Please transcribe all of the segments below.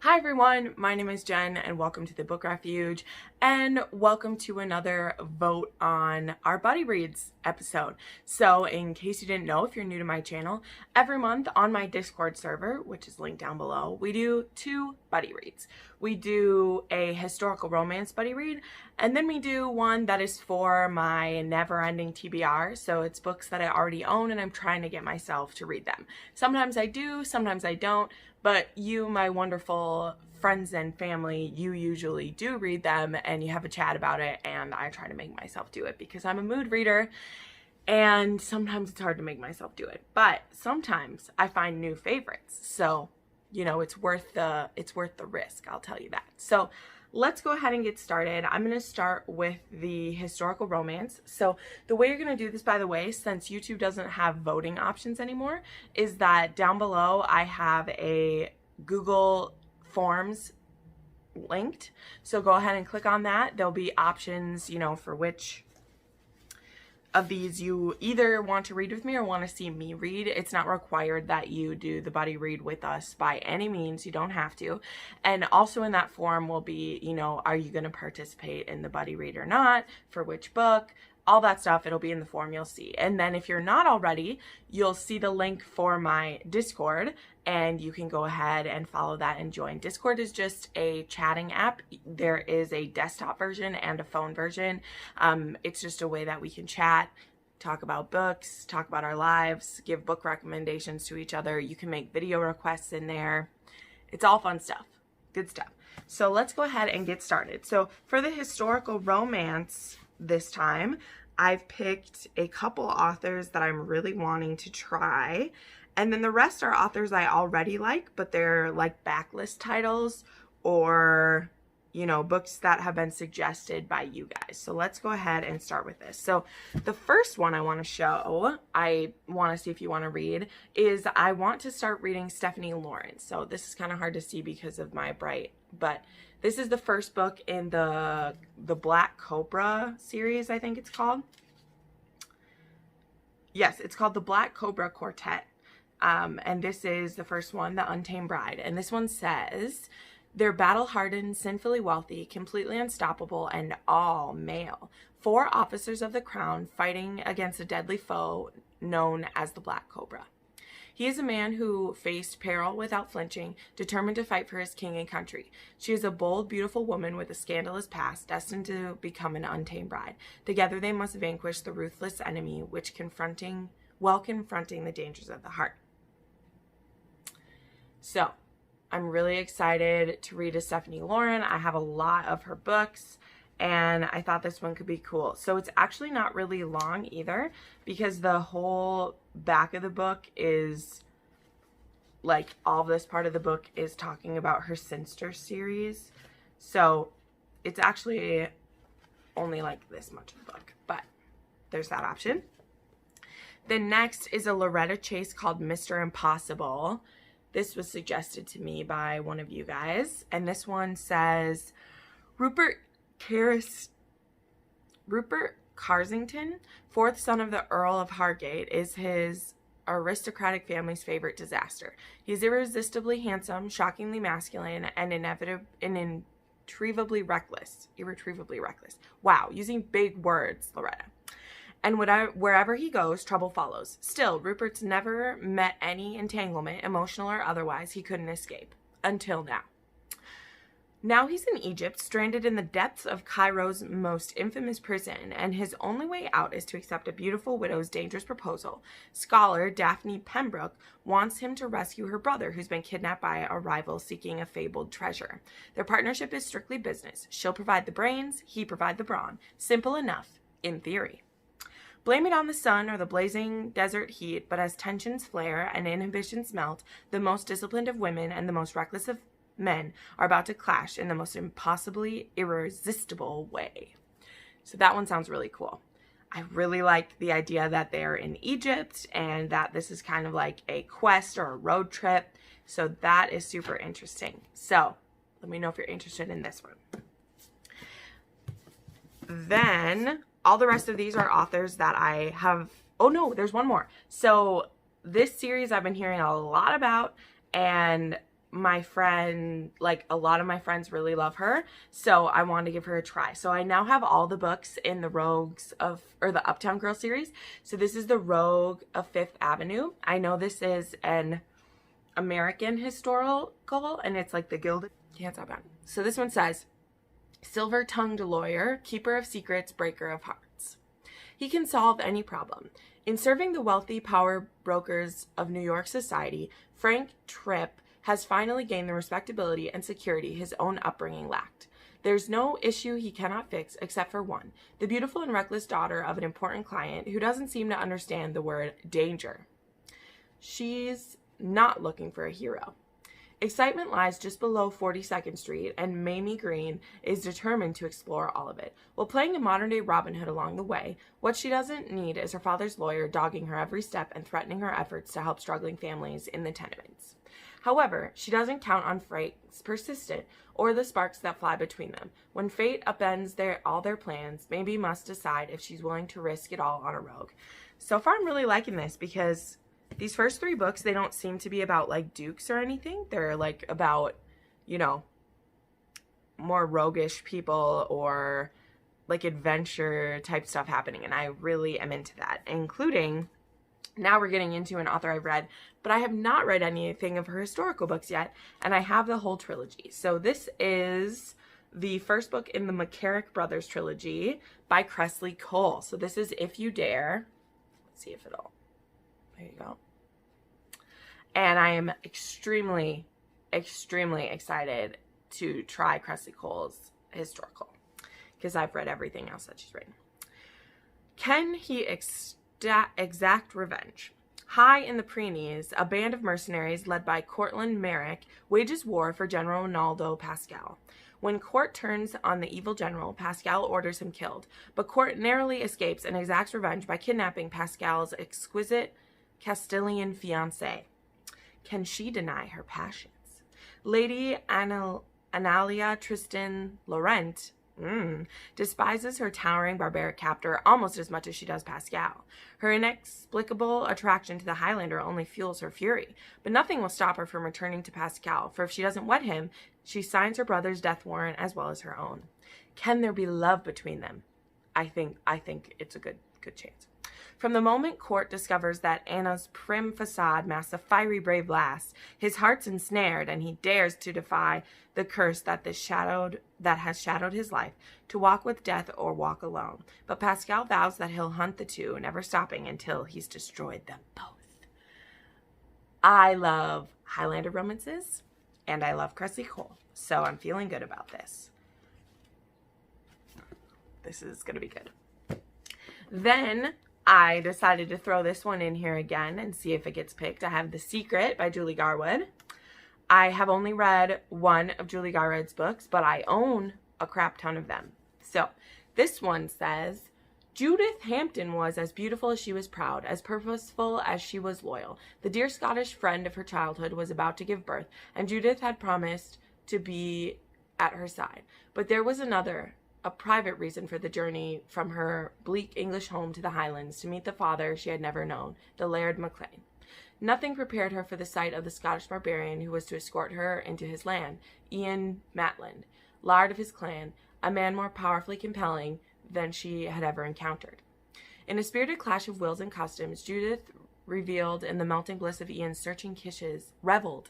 Hi everyone, my name is Jen and welcome to the Book Refuge and welcome to another vote on our buddy reads episode. So in case you didn't know, if you're new to my channel, every month on my Discord server, which is linked down below, we do 2 buddy reads. We do a historical romance buddy read, and then we do one that is for my never-ending TBR. So it's books that I already own and I'm trying to get myself to read them. Sometimes I do, sometimes I don't. But you, my wonderful friends and family, you usually do read them and you have a chat about it, and I try to make myself do it because I'm a mood reader and sometimes it's hard to make myself do it. But sometimes I find new favorites. So, you know, it's worth the risk, I'll tell you that. So let's go ahead and get started. I'm going to start with the historical romance. So the way you're going to do this, by the way, since YouTube doesn't have voting options anymore, is that down below I have a Google Forms linked. So go ahead and click on that. There'll be options, you know, for which of these you either want to read with me or want to see me read. It's not required that you do the buddy read with us by any means. You don't have to. And also in that form will be, you know, are you going to participate in the buddy read or not? For which book? All that stuff, it'll be in the form, you'll see. And then if you're not already, you'll see the link for my Discord and you can go ahead and follow that and join. Discord is just a chatting app. There is a desktop version and a phone version. It's just a way that we can chat, talk about books, talk about our lives, give book recommendations to each other. You can make video requests in there. It's all fun stuff. Good stuff. So let's go ahead and get started. So for the historical romance this time, I've picked a couple authors that I'm really wanting to try, and then the rest are authors I already like, but they're like backlist titles or, you know, books that have been suggested by you guys. So let's go ahead and start with this. So the first one I want to show, I want to see if you want to read, is I want to start reading Stephanie Lawrence. So this is kind of hard to see because of my bright, but this is the first book in the Black Cobra series, I think it's called. Yes, it's called the Black Cobra Quartet. And this is the first one, The Untamed Bride. And this one says, they're battle-hardened, sinfully wealthy, completely unstoppable, and all male. 4 officers of the crown fighting against a deadly foe known as the Black Cobra. He is a man who faced peril without flinching, determined to fight for his king and country. She is a bold, beautiful woman with a scandalous past, destined to become an untamed bride. Together they must vanquish the ruthless enemy confronting the dangers of the heart. So, I'm really excited to read a Stephanie Lawrence. I have a lot of her books, and I thought this one could be cool. So it's actually not really long either, because the whole back of the book is, like, all this part of the book is talking about her Sinster series. So it's actually only like this much of the book, but there's that option. The next is a Loretta Chase called Mr. Impossible. This was suggested to me by one of you guys, and this one says, Rupert Carsington, 4th son of the Earl of Hargate, is his aristocratic family's favorite disaster. He is irresistibly handsome, shockingly masculine, and irretrievably reckless. Wow, using big words, Loretta. And wherever he goes, trouble follows. Still, Rupert's never met any entanglement, emotional or otherwise, he couldn't escape. Until now. Now he's in Egypt, stranded in the depths of Cairo's most infamous prison, and his only way out is to accept a beautiful widow's dangerous proposal. Scholar Daphne Pembroke wants him to rescue her brother, who's been kidnapped by a rival seeking a fabled treasure. Their partnership is strictly business. She'll provide the brains, he provide the brawn. Simple enough, in theory. Blame it on the sun or the blazing desert heat, but as tensions flare and inhibitions melt, the most disciplined of women and the most reckless of men are about to clash in the most impossibly irresistible way. So that one sounds really cool. I really like the idea that they're in Egypt and that this is kind of like a quest or a road trip. So that is super interesting. So let me know if you're interested in this one. Then all the rest of these are authors that I have. Oh no, there's one more. So this series I've been hearing a lot about, and my friend, like a lot of my friends really love her, so I wanted to give her a try. So I now have all the books in the the Uptown Girl series. So this is the Rogue of Fifth Avenue. I know this is an American historical, and it's like the Gilded. Can't stop on. So this one says, silver-tongued lawyer, keeper of secrets, breaker of hearts. He can solve any problem. In serving the wealthy power brokers of New York society, Frank Tripp has finally gained the respectability and security his own upbringing lacked. There's no issue he cannot fix except for one, the beautiful and reckless daughter of an important client who doesn't seem to understand the word danger. She's not looking for a hero. Excitement lies just below 42nd Street, and Mamie Green is determined to explore all of it, while playing a modern-day Robin Hood along the way. What she doesn't need is her father's lawyer dogging her every step and threatening her efforts to help struggling families in the tenements. However, she doesn't count on Frank's persistence or the sparks that fly between them. When fate upends all their plans, Mamie must decide if she's willing to risk it all on a rogue. So far, I'm really liking this because these first 3 books, they don't seem to be about like dukes or anything. They're like about, you know, more roguish people or like adventure type stuff happening. And I really am into that, including now we're getting into an author I've read, but I have not read anything of her historical books yet, and I have the whole trilogy. So this is the first book in the McCarrick Brothers trilogy by Cressley Cole. So this is If You Dare. Let's see if it'll, there you go. And I am extremely, extremely excited to try Cressley Cole's historical because I've read everything else that she's written. Can he exact revenge? High in the Pyrenees, a band of mercenaries led by Cortland Merrick wages war for General Ronaldo Pascal. When Court turns on the evil general, Pascal orders him killed, but Court narrowly escapes and exacts revenge by kidnapping Pascal's exquisite Castilian fiancée. Can she deny her passions? Lady Analia Tristan Laurent despises her towering barbaric captor almost as much as she does Pascal. Her inexplicable attraction to the Highlander only fuels her fury, but nothing will stop her from returning to Pascal, for if she doesn't wed him, she signs her brother's death warrant as well as her own. Can there be love between them? I think it's a good chance. From the moment Court discovers that Anna's prim facade masks a fiery brave lass, his heart's ensnared, and he dares to defy the curse that has shadowed his life, to walk with death or walk alone. But Pascal vows that he'll hunt the two, never stopping until he's destroyed them both. I love Highlander romances, and I love Cressley Cole, so I'm feeling good about this. This is going to be good. Then I decided to throw this one in here again and see if it gets picked. I have The Secret by Julie Garwood. I have only read one of Julie Garwood's books, but I own a crap ton of them. So this one says, Judith Hampton was as beautiful as she was proud, as purposeful as she was loyal. The dear Scottish friend of her childhood was about to give birth, and Judith had promised to be at her side. But there was a private reason for the journey from her bleak English home to the Highlands to meet the father she had never known, the Laird Maclean. Nothing prepared her for the sight of the Scottish barbarian who was to escort her into his land, Ian Matland, laird of his clan, a man more powerfully compelling than she had ever encountered. In a spirited clash of wills and customs, Judith reveled in the melting bliss of Ian's searching kisses, reveled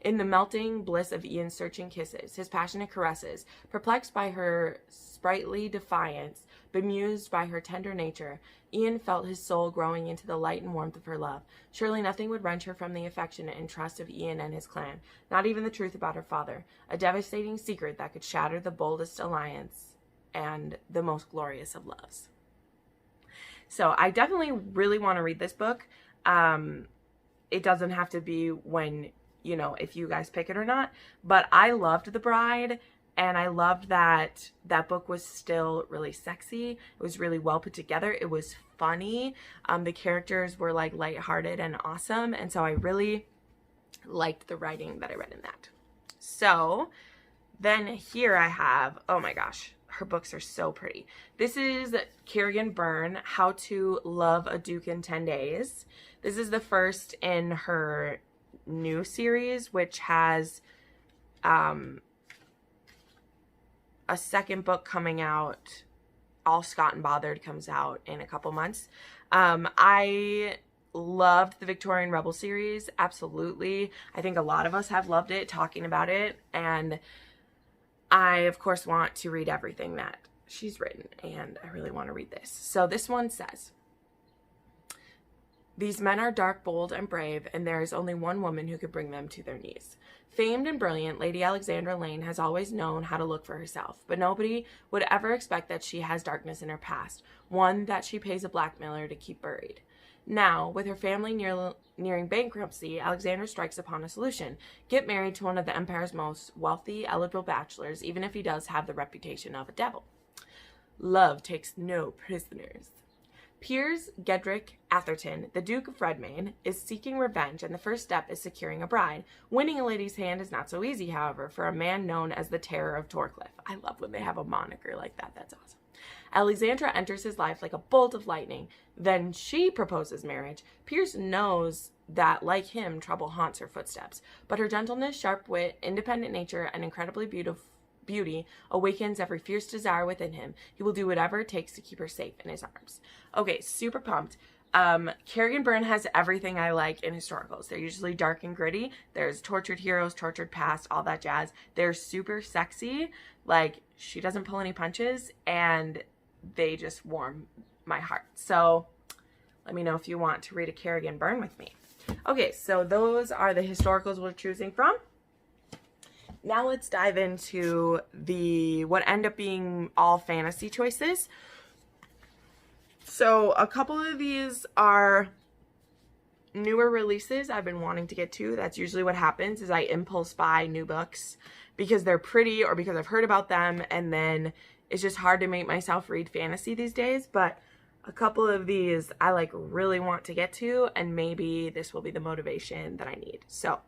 in the melting bliss of Ian's searching kisses, his passionate caresses. Perplexed by her sprightly defiance, bemused by her tender nature, Ian felt his soul growing into the light and warmth of her love. Surely nothing would wrench her from the affection and trust of Ian and his clan, not even the truth about her father, a devastating secret that could shatter the boldest alliance and the most glorious of loves. So I definitely really want to read this book. It doesn't have to be when, you know, if you guys pick it or not. But I loved The Bride, and I loved that that book was still really sexy. It was really well put together. It was funny. The characters were like lighthearted and awesome. And so I really liked the writing that I read in that. So then here I have, oh my gosh, her books are so pretty. This is Kerrigan Byrne, How to Love a Duke in 10 Days. This is the first in her new series, which has a second book coming out. All Scott and Bothered comes out in a couple months. I loved the Victorian Rebel series. Absolutely. I think a lot of us have loved it, talking about it. And I, of course, want to read everything that she's written. And I really want to read this. So this one says, these men are dark, bold, and brave, and there is only one woman who could bring them to their knees. Famed and brilliant, Lady Alexandra Lane has always known how to look for herself, but nobody would ever expect that she has darkness in her past, one that she pays a blackmailer to keep buried. Now, with her family nearing bankruptcy, Alexandra strikes upon a solution. Get married to one of the Empire's most wealthy, eligible bachelors, even if he does have the reputation of a devil. Love takes no prisoners. Piers Gedrick Atherton, the Duke of Redmayne, is seeking revenge, and the first step is securing a bride. Winning a lady's hand is not so easy, however, for a man known as the Terror of Torcliffe. I love when they have a moniker like that. That's awesome. Alexandra enters his life like a bolt of lightning. Then she proposes marriage. Piers knows that, like him, trouble haunts her footsteps. But her gentleness, sharp wit, independent nature, and incredibly beauty awakens every fierce desire within him. He will do whatever it takes to keep her safe in his arms. Okay, super pumped. Kerrigan Byrne has everything I like in historicals. They're usually dark and gritty. There's tortured heroes, tortured past, all that jazz. They're super sexy. Like, she doesn't pull any punches, and they just warm my heart. So let me know if you want to read a Kerrigan Byrne with me. Okay, so those are the historicals we're choosing from. Now let's dive into what end up being all fantasy choices. So a couple of these are newer releases I've been wanting to get to. That's usually what happens, is I impulse buy new books because they're pretty or because I've heard about them, and then it's just hard to make myself read fantasy these days. But a couple of these I like really want to get to, and maybe this will be the motivation that I need. So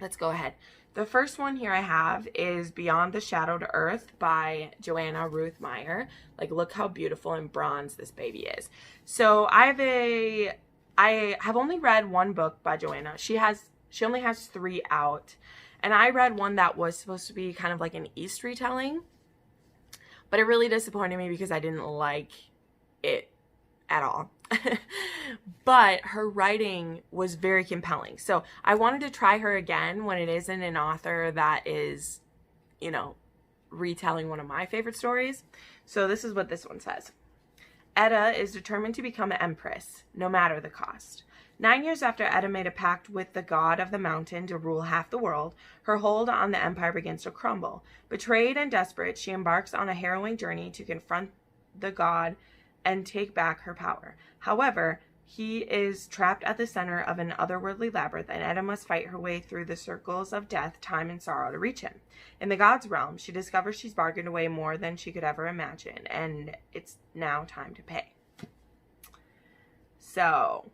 let's go ahead. The first one here I have is Beyond the Shadow to Earth by Joanna Ruth Meyer. Like, look how beautiful and bronze this baby is. So I have only read one book by Joanna. She only has 3 out. And I read one that was supposed to be kind of like an East retelling. But it really disappointed me because I didn't like it at all. But her writing was very compelling. So I wanted to try her again when it isn't an author that is, you know, retelling one of my favorite stories. So this is what this one says. Edda is determined to become an empress, no matter the cost. 9 years after Edda made a pact with the god of the mountain to rule half the world, her hold on the empire begins to crumble. Betrayed and desperate, she embarks on a harrowing journey to confront the god and take back her power. However, he is trapped at the center of an otherworldly labyrinth, and Edda must fight her way through the circles of death, time, and sorrow to reach him. In the god's realm, she discovers she's bargained away more than she could ever imagine, and it's now time to pay. So,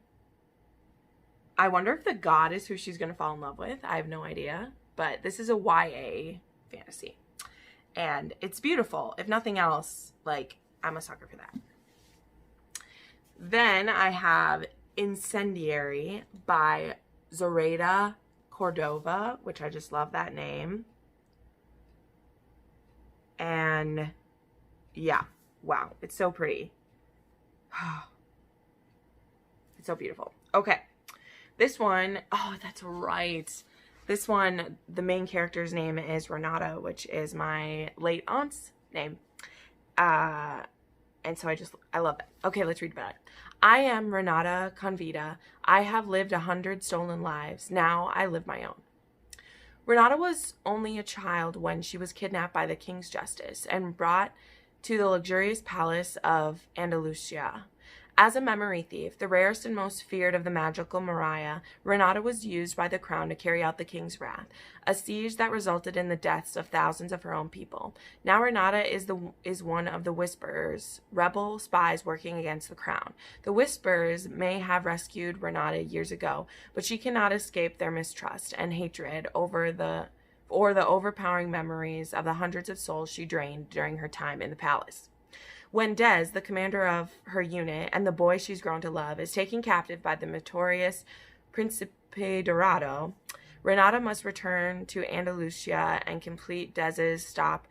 I wonder if the god is who she's going to fall in love with. I have no idea, but this is a YA fantasy, and it's beautiful. If nothing else, like, I'm a sucker for that. Then I have Incendiary by Zoraida Cordova, which I just love that name. And yeah, wow, it's so pretty. It's so beautiful. Okay, this one, oh, that's right. This one, the main character's name is Renata, which is my late aunt's name. And so I love that. Okay, let's read about it. I am Renata Convita. I have lived 100 stolen lives. Now I live my own. Renata was only a child when she was kidnapped by the king's justice and brought to the luxurious palace of Andalusia. As a memory thief, the rarest and most feared of the magical Mariah, Renata was used by the crown to carry out the king's wrath, a siege that resulted in the deaths of thousands of her own people. Now Renata is one of the Whisperers, rebel spies working against the crown. The Whisperers may have rescued Renata years ago, but she cannot escape their mistrust and hatred or the overpowering memories of the hundreds of souls she drained during her time in the palace. When Des, the commander of her unit, and the boy she's grown to love, is taken captive by the notorious Principe Golpe Dorado, Renata must return to Andalusia and complete Dez's top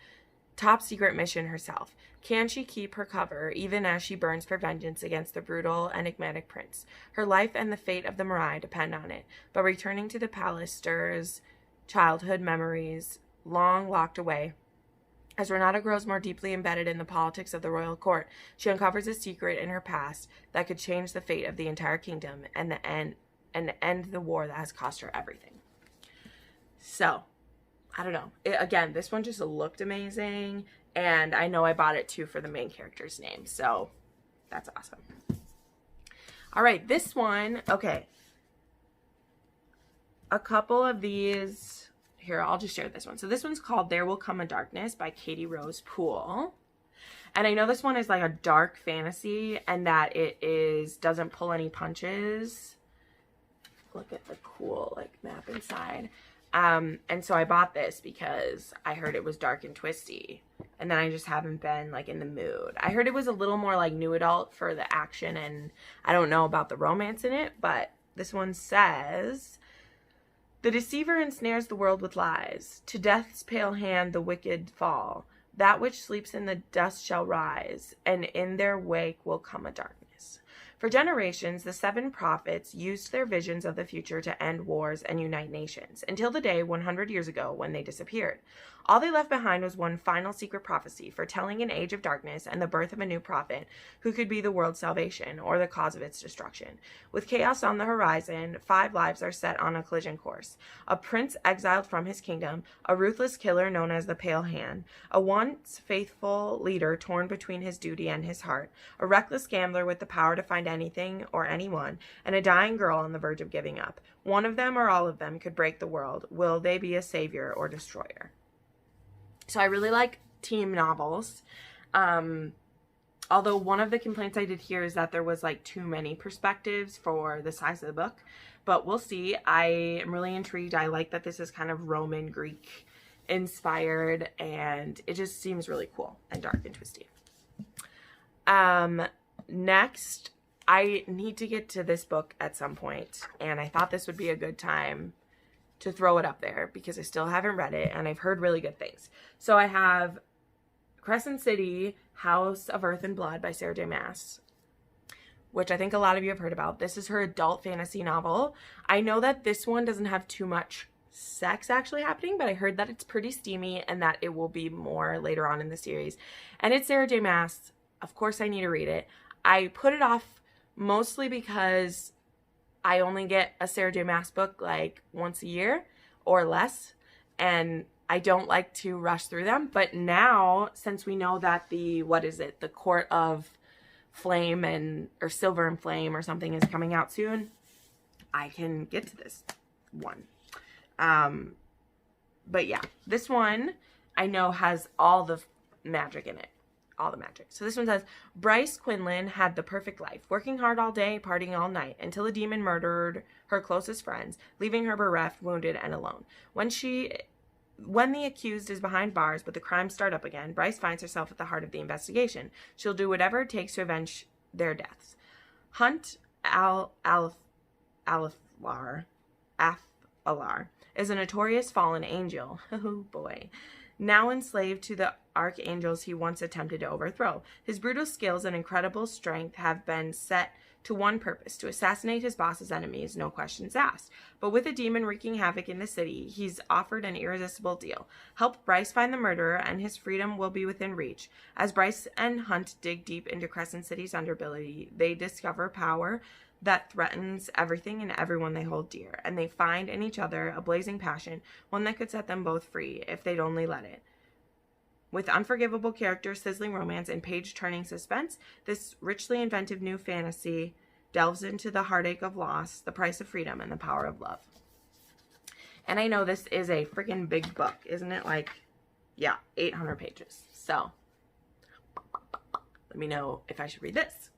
secret mission herself. Can she keep her cover, even as she burns for vengeance against the brutal, enigmatic prince? Her life and the fate of the Marais depend on it, but returning to the palace stirs childhood memories long locked away. As Renata grows more deeply embedded in the politics of the royal court, she uncovers a secret in her past that could change the fate of the entire kingdom and end the war that has cost her everything. So, I don't know. Again, this one just looked amazing, and I know I bought it too for the main character's name, so that's awesome. All right, this one, okay. A couple of these, here, I'll just share this one. So this one's called There Will Come a Darkness by Katie Rose Poole. And I know this one is like a dark fantasy and that it doesn't pull any punches. Look at the cool like map inside. And so I bought this because I heard it was dark and twisty, and then I just haven't been like in the mood. I heard it was a little more like new adult for the action, and I don't know about the romance in it, but this one says, the deceiver ensnares the world with lies. To death's pale hand the wicked fall. That which sleeps in the dust shall rise, and in their wake will come a darkness. For generations, the 7 prophets used their visions of the future to end wars and unite nations, until the day 100 years ago when they disappeared. All they left behind was one final secret prophecy, foretelling an age of darkness and the birth of a new prophet who could be the world's salvation or the cause of its destruction. With chaos on the horizon, 5 lives are set on a collision course. A prince exiled from his kingdom, a ruthless killer known as the Pale Hand, a once faithful leader torn between his duty and his heart, a reckless gambler with the power to find anything or anyone, and a dying girl on the verge of giving up. One of them or all of them could break the world. Will they be a savior or destroyer? So I really like team novels. Although one of the complaints I did hear is that there was like too many perspectives for the size of the book. But we'll see. I am really intrigued. I like that this is kind of Roman Greek inspired, and it just seems really cool and dark and twisty. Next, I need to get to this book at some point, and I thought this would be a good time to throw it up there because I still haven't read it and I've heard really good things. So I have Crescent City, House of Earth and Blood by Sarah J. Maas, which I think a lot of you have heard about. This is her adult fantasy novel. I know that this one doesn't have too much sex actually happening, but I heard that it's pretty steamy and that it will be more later on in the series. And it's Sarah J. Maas. Of course I need to read it. I put it off mostly because I only get a Sarah J. Maas book like once a year or less, and I don't like to rush through them. But now, since we know that the Court of Flame or Silver and Flame or something is coming out soon, I can get to this one. But yeah, this one I know has all the magic in it. All the magic. So this one says, Bryce Quinlan had the perfect life, working hard all day, partying all night, until a demon murdered her closest friends, leaving her bereft, wounded, and alone. When the accused is behind bars, but the crimes start up again, Bryce finds herself at the heart of the investigation. She'll do whatever it takes to avenge their deaths. Hunt Athalar is a notorious fallen angel. Oh boy. Now enslaved to the archangels he once attempted to overthrow. His brutal skills and incredible strength have been set to one purpose, to assassinate his boss's enemies, no questions asked. But with a demon wreaking havoc in the city, he's offered an irresistible deal. Help Bryce find the murderer, and his freedom will be within reach. As Bryce and Hunt dig deep into Crescent City's underbelly, they discover power that threatens everything and everyone they hold dear, and they find in each other a blazing passion, one that could set them both free if they'd only let it. With unforgivable characters, sizzling romance, and page-turning suspense, this richly inventive new fantasy delves into the heartache of loss, the price of freedom, and the power of love. And I know this is a freaking big book, isn't it? Like, yeah, 800 pages. So, let me know if I should read this.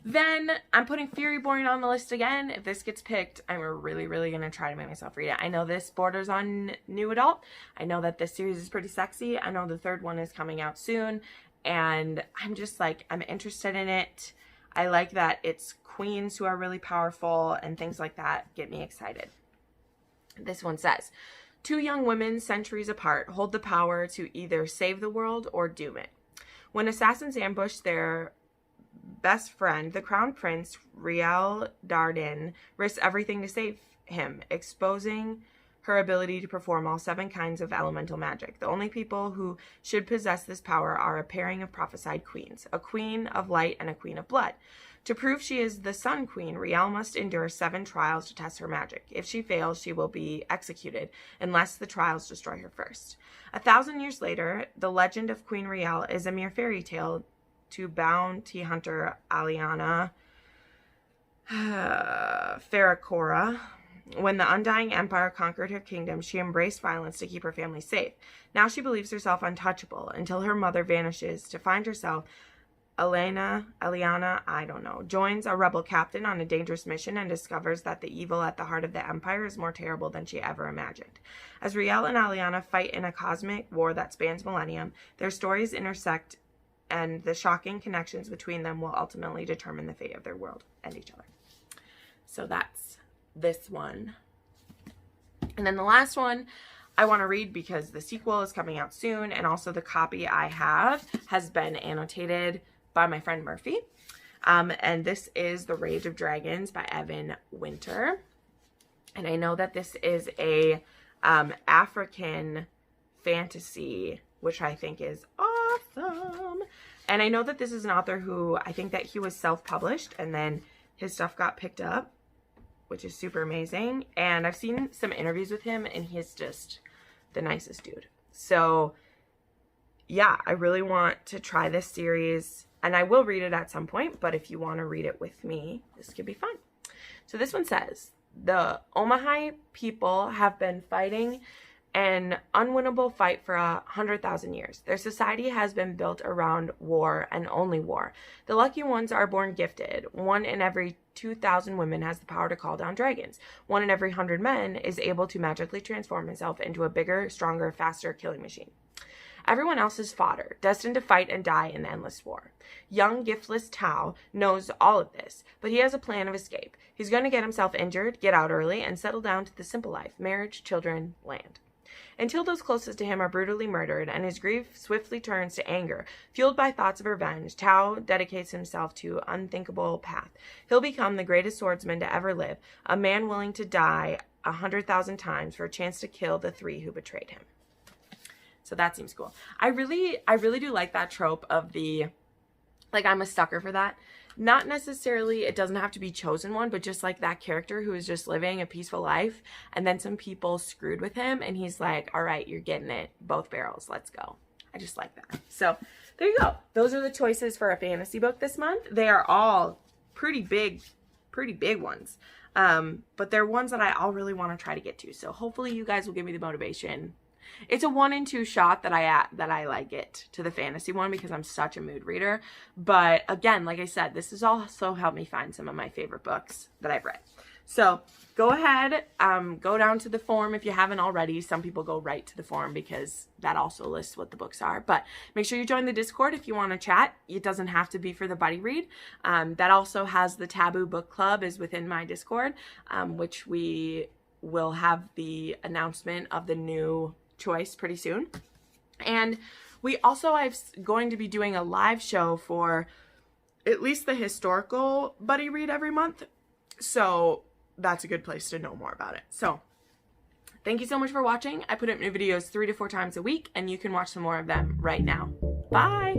Then I'm putting Furyborn on the list again. If this gets picked, I'm really, really going to try to make myself read it. I know this borders on new adult. I know that this series is pretty sexy. I know the 3rd one is coming out soon. And I'm just like, I'm interested in it. I like that it's queens who are really powerful, and things like that get me excited. This one says, 2 young women, centuries apart, hold the power to either save the world or doom it. When assassins ambush their best friend, the crown prince, Riel Dardan, risks everything to save him, exposing her ability to perform all 7 kinds of elemental magic. The only people who should possess this power are a pairing of prophesied queens, a queen of light and a queen of blood. To prove she is the Sun Queen, Riel must endure 7 trials to test her magic. If she fails, she will be executed, unless the trials destroy her first. 1,000 years later, the legend of Queen Riel is a mere fairy tale to bounty hunter Aliana Faracora. When the Undying Empire conquered her kingdom, she embraced violence to keep her family safe. Now she believes herself untouchable until her mother vanishes to find herself. Aliana, joins a rebel captain on a dangerous mission and discovers that the evil at the heart of the empire is more terrible than she ever imagined. As Riel and Aliana fight in a cosmic war that spans millennium, their stories intersect, and the shocking connections between them will ultimately determine the fate of their world and each other. So that's this one. And then the last one I want to read because the sequel is coming out soon, and also the copy I have has been annotated by my friend Murphy. And this is The Rage of Dragons by Evan Winter. And I know that this is a African fantasy, which I think is awesome. And I know that this is an author who, I think that he was self-published and then his stuff got picked up, which is super amazing. And I've seen some interviews with him, and he's just the nicest dude. So yeah, I really want to try this series, and I will read it at some point, but if you want to read it with me, this could be fun. So this one says, the Omahai people have been fighting an unwinnable fight for 100,000 years. Their society has been built around war and only war. The lucky ones are born gifted. 1 in every 2,000 women has the power to call down dragons. 1 in every 100 men is able to magically transform himself into a bigger, stronger, faster killing machine. Everyone else is fodder, destined to fight and die in the endless war. Young, giftless Tao knows all of this, but he has a plan of escape. He's going to get himself injured, get out early, and settle down to the simple life: marriage, children, land. Until those closest to him are brutally murdered, and his grief swiftly turns to anger. Fueled by thoughts of revenge, Tao dedicates himself to an unthinkable path. He'll become the greatest swordsman to ever live, a man willing to die 100,000 times for a chance to kill the 3 who betrayed him. So that seems cool. I really do like that trope of the, like, I'm a sucker for that. Not necessarily, it doesn't have to be chosen one, but just like that character who is just living a peaceful life, and then some people screwed with him, and he's like, all right, you're getting it, both barrels, let's go. I just like that. So there you go. Those are the choices for a fantasy book this month. They are all pretty big ones. But they're ones that I all really want to try to get to. So hopefully you guys will give me the motivation. It's a 1 in 2 shot that I like it to the fantasy one because I'm such a mood reader. But again, like I said, this has also helped me find some of my favorite books that I've read. So go ahead, go down to the form if you haven't already. Some people go right to the form because that also lists what the books are. But make sure you join the Discord if you want to chat. It doesn't have to be for the buddy read. That also has the Taboo Book Club is within my Discord, which we will have the announcement of the new choice pretty soon. And we also are going to be doing a live show for at least the historical buddy read every month. So that's a good place to know more about it. So thank you so much for watching. I put up new videos 3 to 4 times a week, and you can watch some more of them right now. Bye.